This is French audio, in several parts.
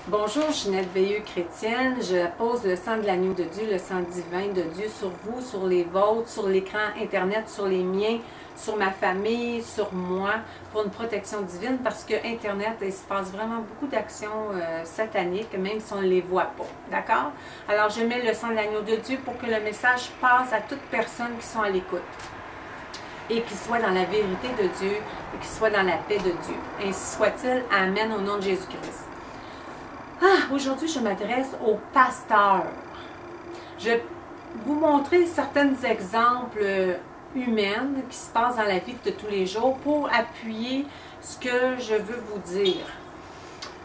Bonjour, Ginette Veilleux chrétienne. Je pose le sang de l'agneau de Dieu, le sang divin de Dieu sur vous, sur les vôtres, sur l'écran Internet, sur les miens, sur ma famille, sur moi, pour une protection divine, parce que Internet, il se passe vraiment beaucoup d'actions sataniques, même si on ne les voit pas. D'accord? Alors, je mets le sang de l'agneau de Dieu pour que le message passe à toutes personnes qui sont à l'écoute et qui soient dans la vérité de Dieu et qui soient dans la paix de Dieu. Ainsi soit-il. Amen, au nom de Jésus-Christ. Aujourd'hui, je m'adresse aux pasteurs. Je vais vous montrer certains exemples humains qui se passent dans la vie de tous les jours pour appuyer ce que je veux vous dire.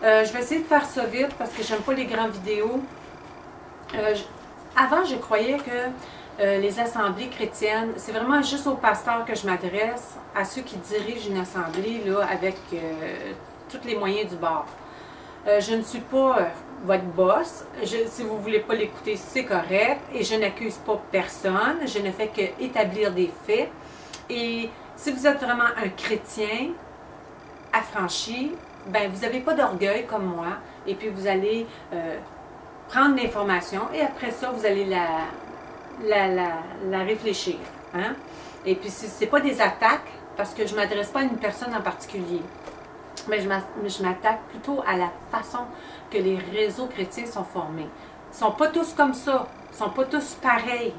Je vais essayer de faire ça vite parce que j'aime pas les grandes vidéos. Avant, je croyais que les assemblées chrétiennes, c'est vraiment juste aux pasteurs que je m'adresse, à ceux qui dirigent une assemblée là, avec tous les moyens du bord. Je ne suis pas votre boss. Si vous ne voulez pas l'écouter, c'est correct. Et je n'accuse pas personne. Je ne fais qu'établir des faits. Et si vous êtes vraiment un chrétien affranchi, ben vous n'avez pas d'orgueil comme moi. Et puis vous allez prendre l'information et après ça, vous allez la réfléchir. Hein? Et puis ce n'est pas des attaques parce que je ne m'adresse pas à une personne en particulier. Mais je m'attaque plutôt à la façon que les réseaux chrétiens sont formés. Ils ne sont pas tous comme ça. Ils ne sont pas tous pareils.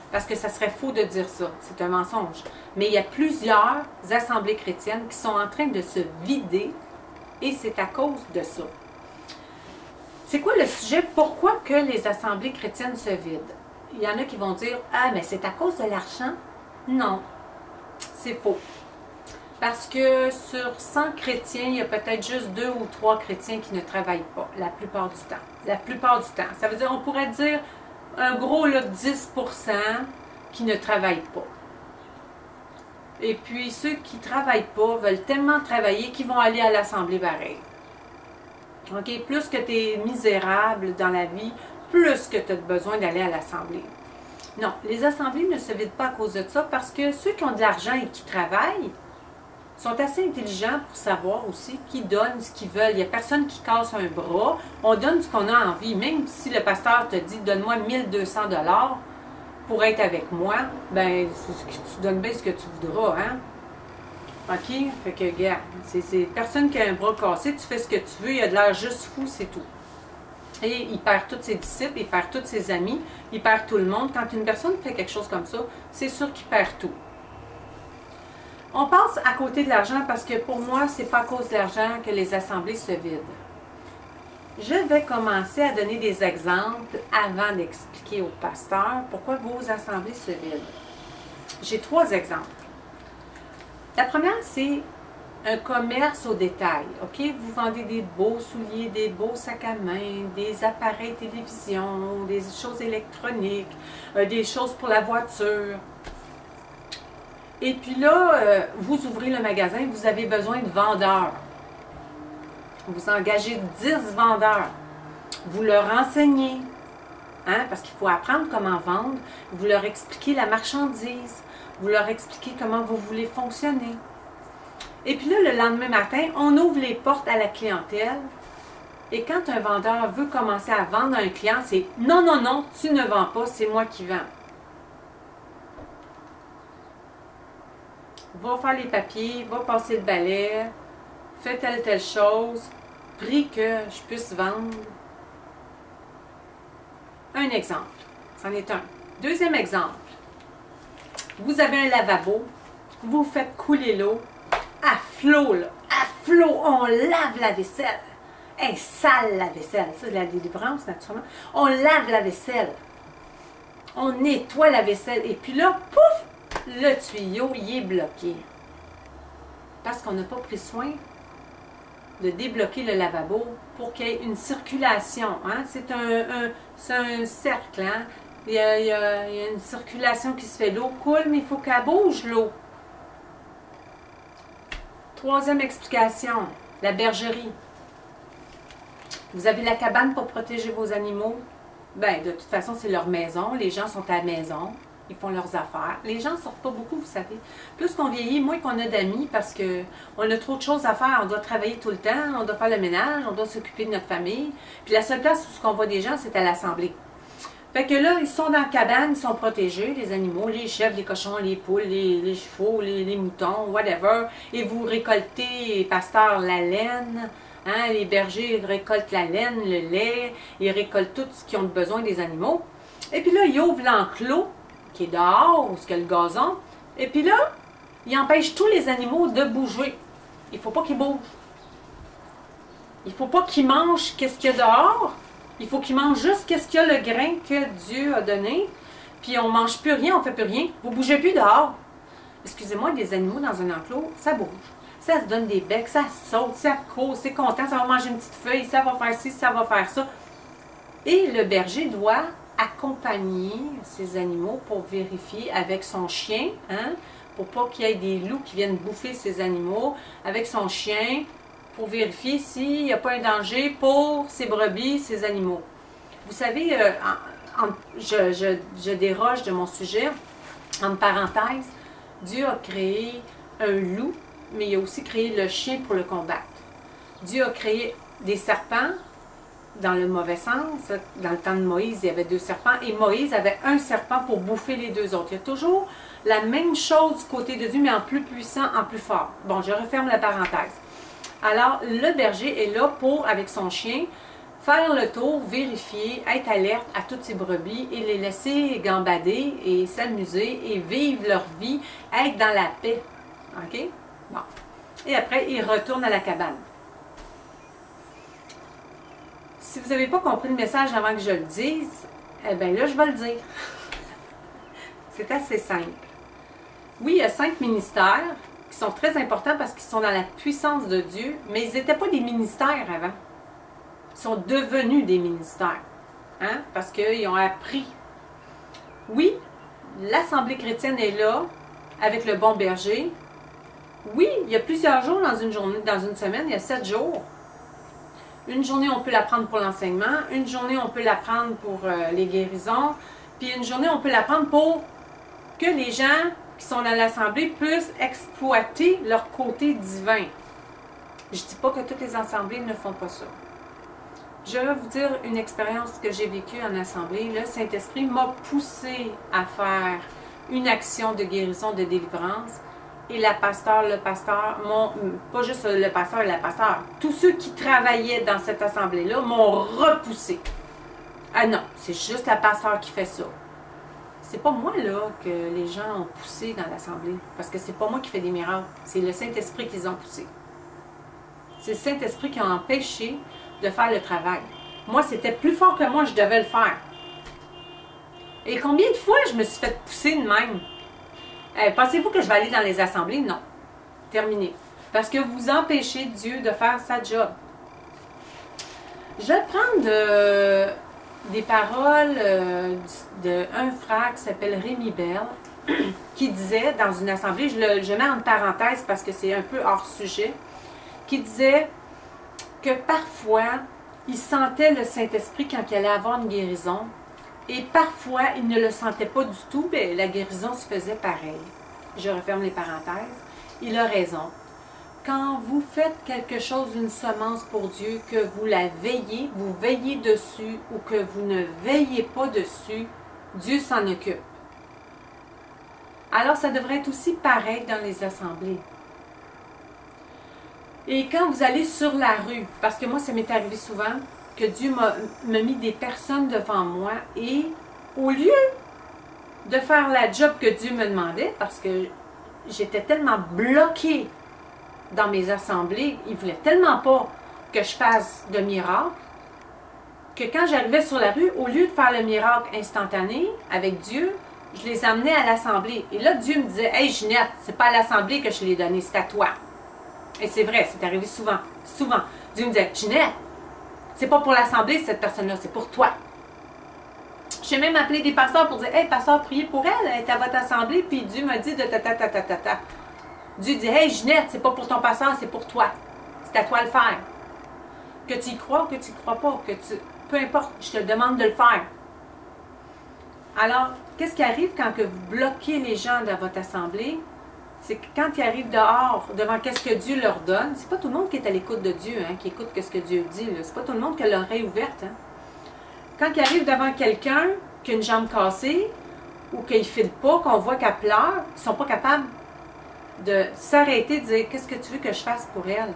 Parce que ça serait faux de dire ça. C'est un mensonge. Mais il y a plusieurs assemblées chrétiennes qui sont en train de se vider et c'est à cause de ça. C'est quoi le sujet? Pourquoi que les assemblées chrétiennes se vident? Il y en a qui vont dire « Ah, mais c'est à cause de l'argent. » Non, c'est faux. Parce que sur 100 chrétiens, il y a peut-être juste 2 ou 3 chrétiens qui ne travaillent pas, la plupart du temps. La plupart du temps. Ça veut dire, on pourrait dire, un gros là, 10% qui ne travaillent pas. Et puis, ceux qui ne travaillent pas veulent tellement travailler qu'ils vont aller à l'assemblée pareil. OK? Plus que tu es misérable dans la vie, plus que tu as besoin d'aller à l'assemblée. Non, les assemblées ne se vident pas à cause de ça parce que ceux qui ont de l'argent et qui travaillent, sont assez intelligents pour savoir aussi qui donne ce qu'ils veulent. Il n'y a personne qui casse un bras. On donne ce qu'on a envie. Même si le pasteur te dit « Donne-moi 1200 $ pour être avec moi », ben tu donnes bien ce que tu voudras. Hein? OK? Fait que, regarde, c'est personne qui a un bras cassé. Tu fais ce que tu veux. Il a de l'air juste fou, c'est tout. Et il perd tous ses disciples, il perd tous ses amis, il perd tout le monde. Quand une personne fait quelque chose comme ça, c'est sûr qu'il perd tout. On passe à côté de l'argent parce que pour moi, ce n'est pas à cause de l'argent que les assemblées se vident. Je vais commencer à donner des exemples avant d'expliquer aux pasteurs pourquoi vos assemblées se vident. J'ai 3 exemples. La première, c'est un commerce au détail. OK? Vous vendez des beaux souliers, des beaux sacs à main, des appareils télévision, des choses électroniques, des choses pour la voiture. Et puis là, vous ouvrez le magasin, vous avez besoin de vendeurs. Vous engagez 10 vendeurs. Vous leur enseignez, hein, parce qu'il faut apprendre comment vendre. Vous leur expliquez la marchandise. Vous leur expliquez comment vous voulez fonctionner. Et puis là, le lendemain matin, on ouvre les portes à la clientèle. Et quand un vendeur veut commencer à vendre à un client, c'est « Non, non, non, tu ne vends pas, c'est moi qui vends. » Va faire les papiers, va passer le balai, fais telle chose, prie que je puisse vendre. Un exemple, c'en est un. Deuxième exemple, vous avez un lavabo, vous faites couler l'eau, à flot, là, à flot, on lave la vaisselle. Hey, sale la vaisselle, ça c'est la délivrance naturellement. On lave la vaisselle, on nettoie la vaisselle, et puis là, pouf! Le tuyau, il est bloqué. Parce qu'on n'a pas pris soin de débloquer le lavabo pour qu'il y ait une circulation. Hein? C'est un cercle. Hein? Il y a une circulation qui se fait. L'eau coule, mais il faut qu'elle bouge, l'eau. Troisième explication, la bergerie. Vous avez la cabane pour protéger vos animaux. Ben, de toute façon, c'est leur maison. Les gens sont à la maison. ils font leurs affaires. Les gens ne sortent pas beaucoup, vous savez. Plus qu'on vieillit, moins qu'on a d'amis parce qu'on a trop de choses à faire. On doit travailler tout le temps, on doit faire le ménage, on doit s'occuper de notre famille. Puis la seule place où on voit des gens, c'est à l'assemblée. Fait que là, ils sont dans la cabane, ils sont protégés, les animaux, les chèvres, les cochons, les poules, les chevaux, les moutons, whatever. Et vous récoltez, les pasteurs, la laine. Hein, les bergers récoltent la laine, le lait, ils récoltent tout ce qu'ils ont besoin des animaux. Et puis là, ils ouvrent l'enclos, qui est dehors, où il y a le gazon. Et puis là, ils empêchent tous les animaux de bouger. Il ne faut pas qu'ils bougent. Il ne faut pas qu'ils mangent qu'est-ce qu'il y a dehors. Il faut qu'ils mangent juste qu'est-ce qu'il y a le grain que Dieu a donné. Puis on ne mange plus rien, on ne fait plus rien. Vous ne bougez plus dehors. Excusez-moi, des animaux dans un enclos, ça bouge. Ça se donne des becs, ça saute, ça court, c'est content, ça va manger une petite feuille, ça va faire ci, ça va faire ça. Et le berger doit accompagner ces animaux pour vérifier avec son chien, hein, pour pas qu'il y ait des loups qui viennent bouffer ces animaux, avec son chien, pour vérifier s'il n'y a pas un danger pour ces brebis, ces animaux. Vous savez, je déroge de mon sujet, en parenthèse, Dieu a créé un loup, mais il a aussi créé le chien pour le combattre. Dieu a créé des serpents, dans le mauvais sens. Dans le temps de Moïse, il y avait 2 serpents, et Moïse avait un serpent pour bouffer les 2 autres. Il y a toujours la même chose du côté de Dieu, mais en plus puissant, en plus fort. Bon, je referme la parenthèse. Alors, le berger est là pour, avec son chien, faire le tour, vérifier, être alerte à toutes ces brebis et les laisser gambader et s'amuser et vivre leur vie, être dans la paix. OK? Bon. Et après, il retourne à la cabane. Si vous n'avez pas compris le message avant que je le dise, eh bien là, je vais le dire. C'est assez simple. Oui, il y a 5 ministères qui sont très importants parce qu'ils sont dans la puissance de Dieu, mais ils n'étaient pas des ministères avant. Ils sont devenus des ministères. Hein? Parce qu'ils ont appris. Oui, l'Assemblée chrétienne est là avec le bon berger. Oui, il y a plusieurs jours dans une journée, dans une semaine, il y a 7 jours. Une journée, on peut la prendre pour l'enseignement. Une journée, on peut la prendre pour les guérisons. Puis une journée, on peut la prendre pour que les gens qui sont dans l'Assemblée puissent exploiter leur côté divin. Je ne dis pas que toutes les assemblées ne font pas ça. Je vais vous dire une expérience que j'ai vécue en assemblée. Le Saint-Esprit m'a poussé à faire une action de guérison, de délivrance. Et le pasteur, pas juste le pasteur et la pasteur, tous ceux qui travaillaient dans cette assemblée-là m'ont repoussé. Ah non, c'est juste la pasteur qui fait ça. C'est pas moi, là, que les gens ont poussé dans l'assemblée. Parce que c'est pas moi qui fais des miracles. C'est le Saint-Esprit qui les a poussés. C'est le Saint-Esprit qui a empêché de faire le travail. Moi, c'était plus fort que moi, je devais le faire. Et combien de fois je me suis fait pousser de même? Pensez-vous que je vais aller dans les assemblées? Non. Terminé. Parce que vous empêchez Dieu de faire sa job. Je vais prendre des paroles d'un frère qui s'appelle Rémi Bell, qui disait dans une assemblée, je mets en parenthèse parce que c'est un peu hors sujet, qui disait que parfois, il sentait le Saint-Esprit quand il allait avoir une guérison, et parfois, il ne le sentait pas du tout, mais la guérison se faisait pareil. Je referme les parenthèses. Il a raison. Quand vous faites quelque chose, une semence pour Dieu, que vous la veillez, vous veillez dessus, ou que vous ne veillez pas dessus, Dieu s'en occupe. Alors, ça devrait être aussi pareil dans les assemblées. Et quand vous allez sur la rue, parce que moi, ça m'est arrivé souvent, que Dieu m'a mis des personnes devant moi, et au lieu de faire la job que Dieu me demandait, parce que j'étais tellement bloquée dans mes assemblées, il ne voulait tellement pas que je fasse de miracle, que quand j'arrivais sur la rue, au lieu de faire le miracle instantané avec Dieu, je les amenais à l'assemblée. Et là, Dieu me disait, « Hey Ginette, c'est pas à l'assemblée que je l'ai donné, c'est à toi. » Et c'est vrai, c'est arrivé souvent, souvent. Dieu me disait, « Ginette, c'est pas pour l'assemblée cette personne-là, c'est pour toi. » J'ai même appelé des pasteurs pour dire, « Hey, pasteur, priez pour elle, elle est à votre assemblée. » Puis Dieu m'a dit de ta. Dieu dit, « Hey, Ginette, c'est pas pour ton pasteur, c'est pour toi. C'est à toi de le faire. Que tu y crois ou que tu y crois pas, peu importe, je te demande de le faire. » Alors, qu'est-ce qui arrive quand que vous bloquez les gens dans votre assemblée? C'est que quand ils arrivent dehors, devant qu'est-ce que Dieu leur donne, c'est pas tout le monde qui est à l'écoute de Dieu, hein, qui écoute ce que Dieu dit. C'est pas tout le monde qui a l'oreille ouverte. Hein. Quand ils arrivent devant quelqu'un qui a une jambe cassée ou qu'il ne file pas, qu'on voit qu'elle pleure, ils ne sont pas capables de s'arrêter, de dire « Qu'est-ce que tu veux que je fasse pour elle? »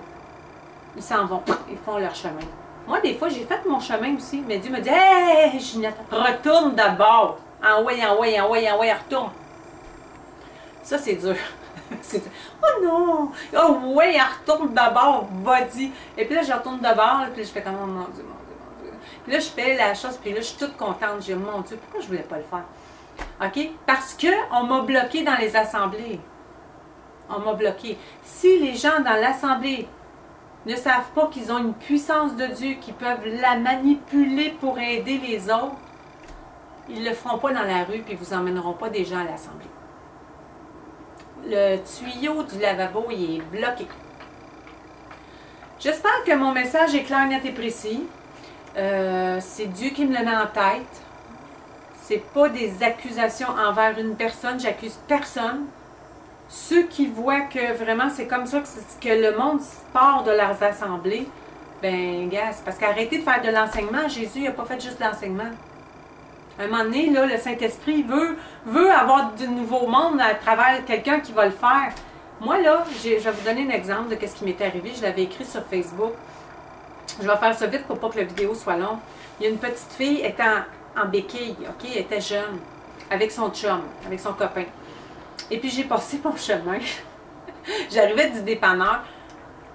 Ils s'en vont, ils font leur chemin. Moi, des fois, j'ai fait mon chemin aussi, mais Dieu me dit « Hey, Ginette, retourne d'abord! Envoie, retourne! » Ça, c'est dur. Oh non! Oh ouais, elle retourne d'abord, vas-y! Et puis là, je retourne d'abord, puis là, je fais comme oh, mon Dieu, mon Dieu, mon Dieu. Puis là, je fais la chose, puis là, je suis toute contente. Je dis, mon Dieu, pourquoi je voulais pas le faire? OK? Parce qu'on m'a bloqué dans les assemblées. On m'a bloqué. Si les gens dans l'assemblée ne savent pas qu'ils ont une puissance de Dieu, qu'ils peuvent la manipuler pour aider les autres, ils ne le feront pas dans la rue, puis ils ne vous emmèneront pas des gens à l'assemblée. Le tuyau du lavabo, il est bloqué. J'espère que mon message est clair, net et précis. C'est Dieu qui me le met en tête. C'est pas des accusations envers une personne. J'accuse personne. Ceux qui voient que vraiment c'est comme ça que le monde part de leurs assemblées, ben, gars, c'est parce qu'arrêtez de faire de l'enseignement. Jésus n'a pas fait juste l'enseignement. À un moment donné, là, le Saint-Esprit veut avoir du nouveau monde à travers quelqu'un qui va le faire. Moi, là, je vais vous donner un exemple de ce qui m'est arrivé. Je l'avais écrit sur Facebook. Je vais faire ça vite pour pas que la vidéo soit longue. Il y a une petite fille, elle était en béquille, OK? Elle était jeune, avec son chum, avec son copain. Et puis, j'ai passé mon chemin. J'arrivais du dépanneur.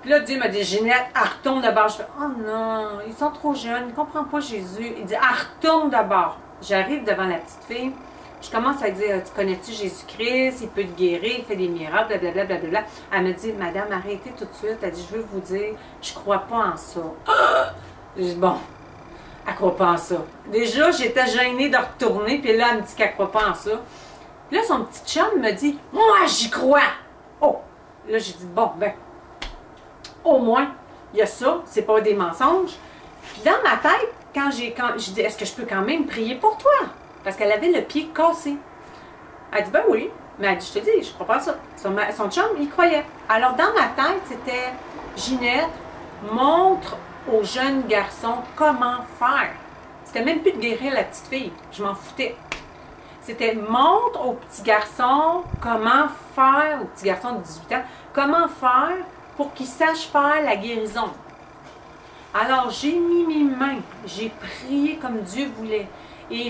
Puis là, Dieu m'a dit, Ginette, elle retourne d'abord. Je fais, oh non, ils sont trop jeunes, ils ne comprennent pas Jésus. Il dit, elle retourne d'abord. J'arrive devant la petite fille, je commence à dire, tu connais-tu Jésus-Christ, il peut te guérir, il fait des miracles, blablabla, blablabla. Elle me dit, madame, arrêtez tout de suite. Elle dit, je veux vous dire, je crois pas en ça. Je dis, bon, elle croit pas en ça. Déjà, j'étais gênée de retourner, puis là, elle me dit qu'elle croit pas en ça. Puis là, son petit chum me dit, moi, j'y crois. Oh, là, j'ai dit, bon, ben, au moins, il y a ça, c'est pas des mensonges. Puis dans ma tête, quand je dis, est-ce que je peux quand même prier pour toi? Parce qu'elle avait le pied cassé. Elle dit, ben oui. Mais elle dit, je te dis, je crois pas à ça. Son chum, il croyait. Alors dans ma tête, c'était, Ginette, montre aux jeunes garçons comment faire. C'était même plus de guérir la petite fille. Je m'en foutais. C'était, montre aux petits garçons comment faire, aux petits garçons de 18 ans, comment faire pour qu'ils sachent faire la guérison. Alors, j'ai mis mes mains, j'ai prié comme Dieu voulait. Et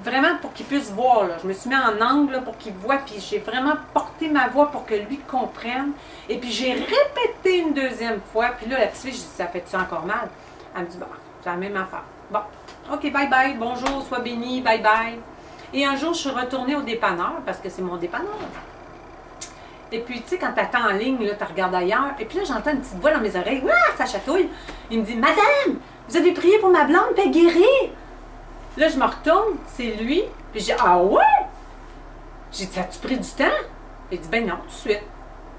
vraiment pour qu'il puisse voir, là, je me suis mis en angle là, pour qu'il voit, puis j'ai vraiment porté ma voix pour que lui comprenne. Et puis j'ai répété une deuxième fois, puis là, la petite fille, je dis, ça fait-tu encore mal? Elle me dit, bon, c'est la même affaire. Bon, ok, bye bye, bonjour, sois béni, bye bye. Et un jour, je suis retournée au dépanneur, parce que c'est mon dépanneur. Et puis, tu sais, quand tu attends en ligne, tu regardes ailleurs. Et puis là, j'entends une petite voix dans mes oreilles. Ouah, ça chatouille. Il me dit, madame, vous avez prié pour ma blonde, puis elle guérit. Là, je me retourne, c'est lui. Puis j'ai dit, ah ouais? J'ai dit, ça a-tu pris du temps? Il dit, ben non, tout de suite.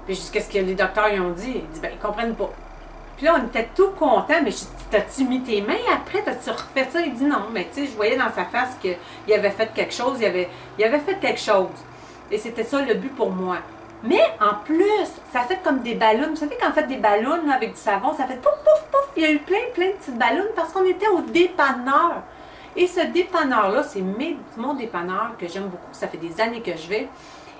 Puis j'ai dit, qu'est-ce que les docteurs ils ont dit? Il dit, ben, ils comprennent pas. Puis là, on était tout contents. Mais j'ai dit, t'as-tu mis tes mains après? T'as-tu refait ça? Il dit, non. Mais tu sais, je voyais dans sa face qu'il avait fait quelque chose. Il avait fait quelque chose. Et c'était ça le but pour moi. Mais en plus, ça fait comme des ballons. Vous savez, quand on fait des ballons là, avec du savon, ça fait pouf, pouf, pouf. Il y a eu plein de petites ballons parce qu'on était au dépanneur. Et ce dépanneur-là, c'est mon dépanneur que j'aime beaucoup. Ça fait des années que je vais.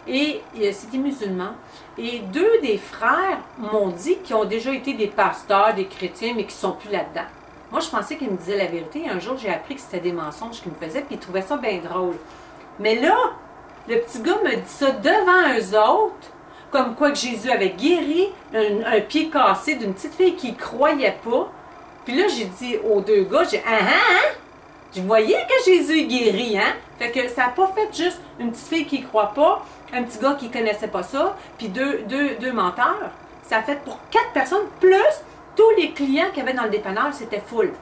Et c'était musulman. Et deux des frères m'ont dit qu'ils ont déjà été des pasteurs, des chrétiens, mais qui ne sont plus là-dedans. Moi, je pensais qu'ils me disaient la vérité. Et un jour, j'ai appris que c'était des mensonges qu'ils me faisaient, puis ils trouvaient ça bien drôle. Mais là, le petit gars me dit ça devant eux autres, comme quoi que Jésus avait guéri un pied cassé d'une petite fille qui ne croyait pas. Puis là, j'ai dit aux deux gars, j'ai dit, je voyais que Jésus guérit, hein? Fait que ça n'a pas fait juste une petite fille qui ne croit pas, un petit gars qui ne connaissait pas ça, puis deux menteurs. Ça a fait pour 4 personnes, plus tous les clients qu'il y avait dans le dépanneur, c'était full.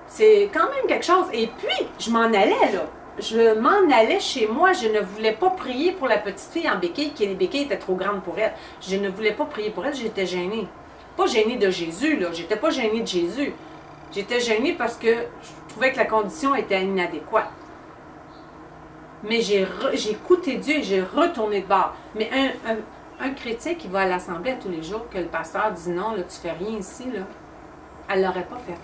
C'est quand même quelque chose. Et puis, je m'en allais, là. Je m'en allais chez moi. Je ne voulais pas prier pour la petite fille en béquille, qui les béquilles étaient trop grandes pour elle. Je ne voulais pas prier pour elle, j'étais gênée. Pas gênée de Jésus, là. J'étais pas gênée de Jésus. J'étais gênée parce que je trouvais que la condition était inadéquate. Mais j'ai écouté Dieu et j'ai retourné de bord. Mais un chrétien qui va à l'assemblée à tous les jours, que le pasteur dit non, là, tu fais rien ici, là, elle ne l'aurait pas fait.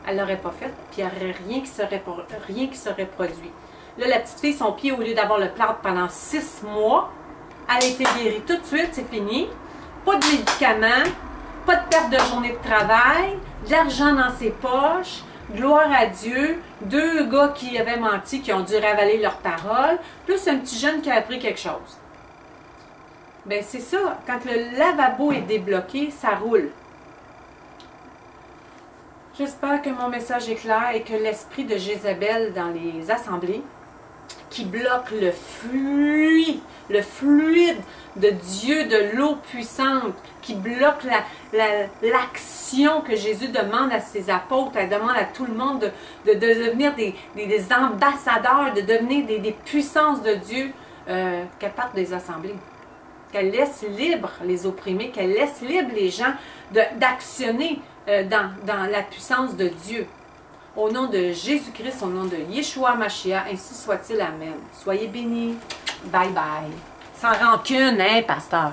Elle ne l'aurait pas fait, puis il n'y aurait rien qui serait produit. Là, la petite fille, son pied, au lieu d'avoir le plâtre pendant 6 mois, elle a été guérie tout de suite, c'est fini. Pas de médicaments, pas de perte de journée de travail, de l'argent dans ses poches, gloire à Dieu, 2 gars qui avaient menti, qui ont dû ravaler leurs paroles, plus un petit jeune qui a appris quelque chose. Bien, c'est ça, quand le lavabo est débloqué, ça roule. J'espère que mon message est clair et que l'esprit de Jézabel dans les assemblées, qui bloque le fluide de Dieu, de l'eau puissante, qui bloque l'action que Jésus demande à ses apôtres, elle demande à tout le monde de devenir des ambassadeurs, de devenir des puissances de Dieu, qu'elle parte des assemblées. Qu'elle laisse libre les opprimés, qu'elle laisse libre les gens d'actionner dans la puissance de Dieu. Au nom de Jésus-Christ, au nom de Yeshua Mashiach, ainsi soit-il. Amen. Soyez bénis. Bye bye. Sans rancune, hein, pasteur?